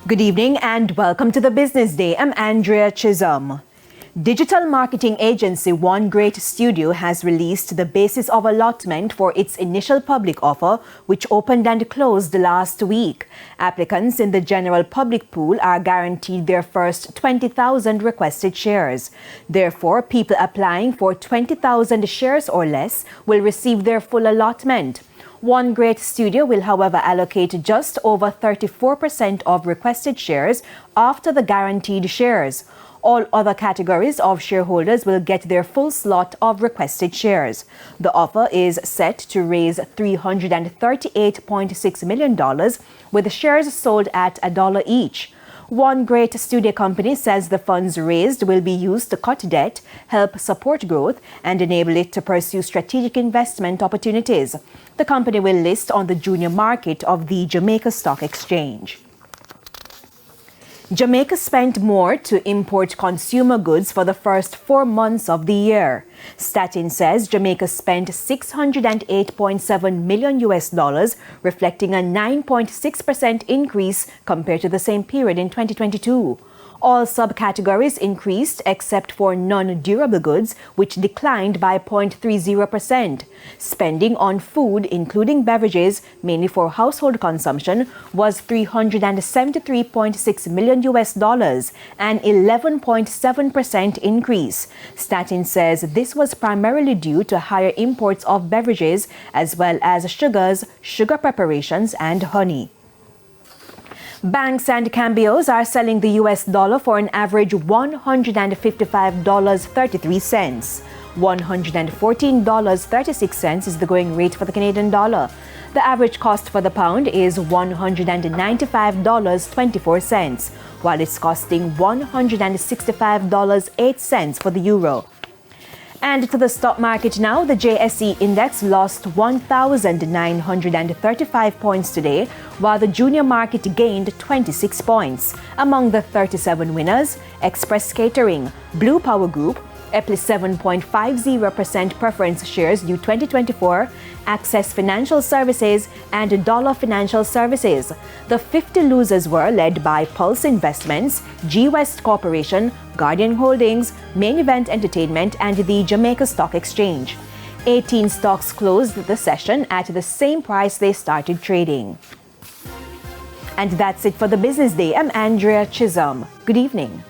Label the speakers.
Speaker 1: Good evening and welcome to the Business Day. I'm Andrea Chisholm. Digital marketing agency One Great Studio has released the basis of allotment for its initial public offer, which opened and closed last week. Applicants in the general public pool are guaranteed their first 20,000 requested shares. Therefore, people applying for 20,000 shares or less will receive their full allotment. One Great Studio will, however, allocate just over 34% of requested shares after the guaranteed shares. All other categories of shareholders will get their full slot of requested shares. The offer is set to raise $338.6 million, with shares sold at $1 each. One Great Studio company says the funds raised will be used to cut debt, help support growth, and enable it to pursue strategic investment opportunities. The company will list on the junior market of the Jamaica Stock Exchange. Jamaica spent more to import consumer goods for the first 4 months of the year. Statin says Jamaica spent $608.7 million, reflecting a 9.6% increase compared to the same period in 2022. All subcategories increased except for non-durable goods, which declined by 0.30%. Spending on food, including beverages, mainly for household consumption, was $373.6 million, an 11.7% increase. Statin says this was primarily due to higher imports of beverages as well as sugars, sugar preparations, and honey. Banks and cambios are selling the US dollar for an average $155.33. $114.36 is the going rate for the Canadian dollar. The average cost for the pound is $195.24, while it's costing $165.08 for the euro. And to the stock market now, the JSE index lost 1,935 points today, while the junior market gained 26 points. Among the 37 winners, Express Catering, Blue Power Group, Epley 7.50% preference shares due 2024, Access Financial Services, and Dollar Financial Services. The 50 losers were led by Pulse Investments, G West Corporation, Guardian Holdings, Main Event Entertainment, and the Jamaica Stock Exchange. 18 stocks closed the session at the same price they started trading. And that's it for the Business Day. I'm Andrea Chisholm. Good evening.